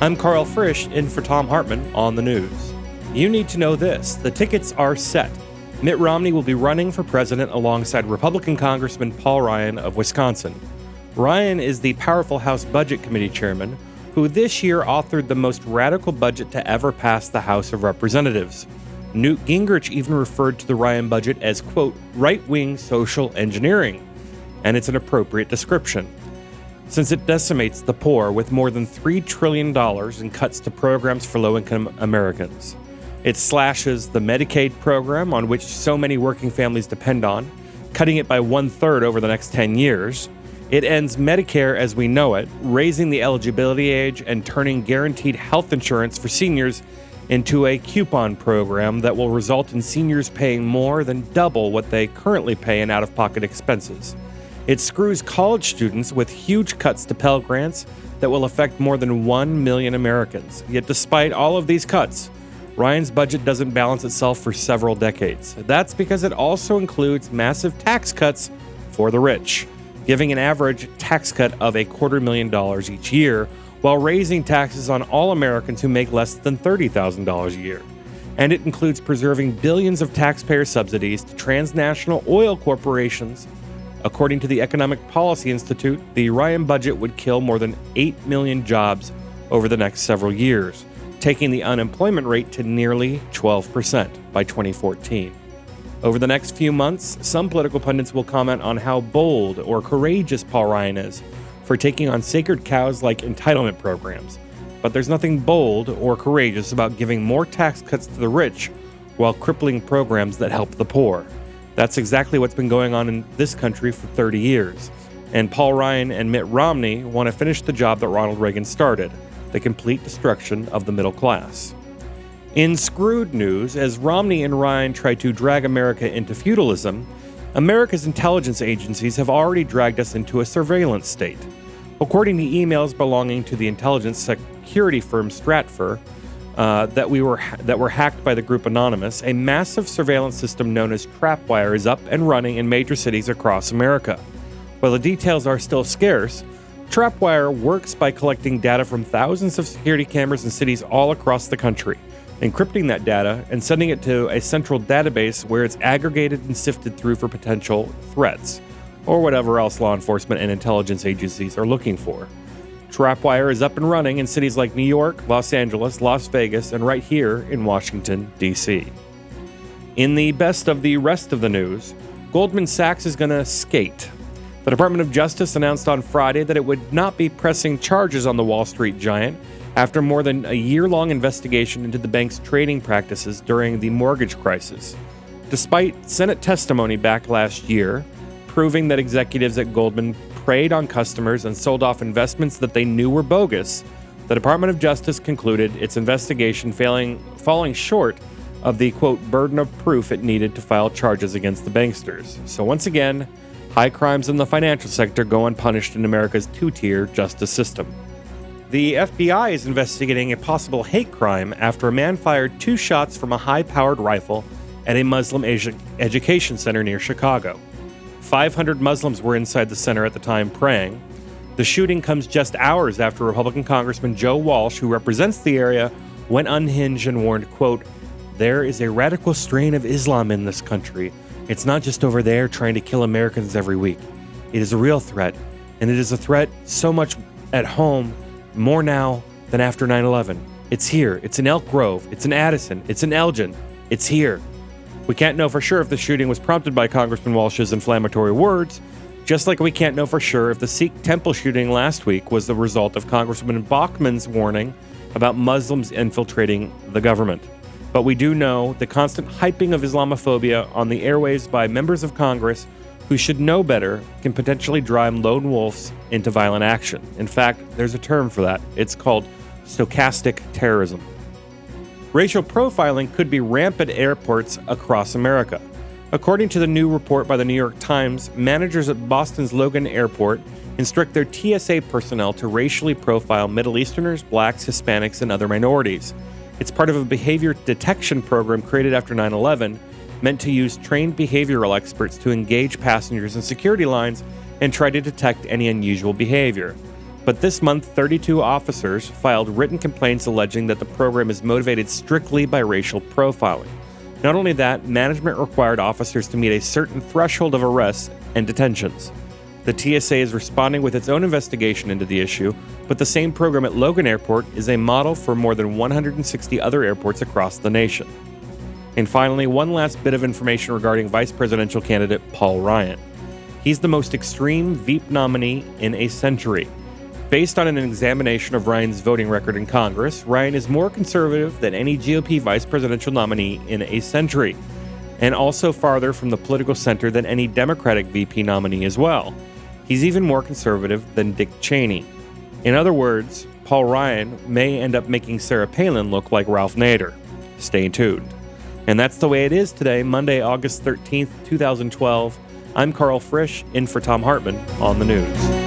I'm Karl Frisch, in for Thom Hartmann on the news. You need to know this. The tickets are set. Mitt Romney will be running for president alongside Republican Congressman Paul Ryan of Wisconsin. Ryan is the powerful House Budget Committee chairman, who this year authored the most radical budget to ever pass the House of Representatives. Newt Gingrich even referred to the Ryan budget as, quote, right-wing social engineering, and it's an appropriate description, since it decimates the poor with more than $3 trillion in cuts to programs for low-income Americans. It slashes the Medicaid program, on which so many working families depend on, cutting it by 1/3 over the next 10 years. It ends Medicare as we know it, raising the eligibility age and turning guaranteed health insurance for seniors into a coupon program that will result in seniors paying more than double what they currently pay in out-of-pocket expenses. It screws college students with huge cuts to Pell Grants that will affect more than 1 million Americans. Yet despite all of these cuts, Ryan's budget doesn't balance itself for several decades. That's because it also includes massive tax cuts for the rich, giving an average tax cut of $250,000 each year, while raising taxes on all Americans who make less than $30,000 a year. And it includes preserving billions of taxpayer subsidies to transnational oil corporations. According to the Economic Policy Institute, the Ryan budget would kill more than 8 million jobs over the next several years, taking the unemployment rate to nearly 12% by 2014. Over the next few months, some political pundits will comment on how bold or courageous Paul Ryan is for taking on sacred cows like entitlement programs. But there's nothing bold or courageous about giving more tax cuts to the rich while crippling programs that help the poor. That's exactly what's been going on in this country for 30 years. And Paul Ryan and Mitt Romney want to finish the job that Ronald Reagan started, the complete destruction of the middle class. In screwed news, as Romney and Ryan try to drag America into feudalism, America's intelligence agencies have already dragged us into a surveillance state. According to emails belonging to the intelligence security firm Stratfor, that were hacked by the group Anonymous, a massive surveillance system known as Trapwire is up and running in major cities across America. While the details are still scarce, Trapwire works by collecting data from thousands of security cameras in cities all across the country, encrypting that data and sending it to a central database where it's aggregated and sifted through for potential threats, or whatever else law enforcement and intelligence agencies are looking for. Trapwire is up and running in cities like New York, Los Angeles, Las Vegas, and right here in Washington, D.C. In the best of the rest of the news, Goldman Sachs is going to skate. The Department of Justice announced on Friday that it would not be pressing charges on the Wall Street giant after more than a year-long investigation into the bank's trading practices during the mortgage crisis. Despite Senate testimony back last year, proving that executives at Goldman preyed on customers and sold off investments that they knew were bogus, the Department of Justice concluded its investigation falling short of the, quote, burden of proof it needed to file charges against the banksters. So once again, high crimes in the financial sector go unpunished in America's two-tier justice system. The FBI is investigating a possible hate crime after a man fired 2 shots from a high-powered rifle at a Muslim education center near Chicago. 500 Muslims were inside the center at the time praying. The shooting comes just hours after Republican Congressman Joe Walsh, who represents the area, went unhinged and warned, quote, "There is a radical strain of Islam in this country. It's not just over there trying to kill Americans every week. It is a real threat, and it is a threat so much at home, more now than after 9/11. It's here. It's in Elk Grove. It's in Addison. It's in Elgin. It's here." We can't know for sure if the shooting was prompted by Congressman Walsh's inflammatory words, just like we can't know for sure if the Sikh temple shooting last week was the result of Congressman Bachmann's warning about Muslims infiltrating the government. But we do know the constant hyping of Islamophobia on the airwaves by members of Congress who should know better can potentially drive lone wolves into violent action. In fact, there's a term for that. It's called stochastic terrorism. Racial profiling could be rampant at airports across America. According to the new report by the New York Times, managers at Boston's Logan Airport instruct their TSA personnel to racially profile Middle Easterners, blacks, Hispanics, and other minorities. It's part of a behavior detection program created after 9/11, meant to use trained behavioral experts to engage passengers in security lines and try to detect any unusual behavior. But this month, 32 officers filed written complaints alleging that the program is motivated strictly by racial profiling. Not only that, management required officers to meet a certain threshold of arrests and detentions. The TSA is responding with its own investigation into the issue, but the same program at Logan Airport is a model for more than 160 other airports across the nation. And finally, one last bit of information regarding vice presidential candidate Paul Ryan. He's the most extreme Veep nominee in a century. Based on an examination of Ryan's voting record in Congress, Ryan is more conservative than any GOP vice presidential nominee in a century, and also farther from the political center than any Democratic VP nominee as well. He's even more conservative than Dick Cheney. In other words, Paul Ryan may end up making Sarah Palin look like Ralph Nader. Stay tuned. And that's the way it is today, Monday, August 13th, 2012. I'm Karl Frisch, in for Thom Hartmann on the news.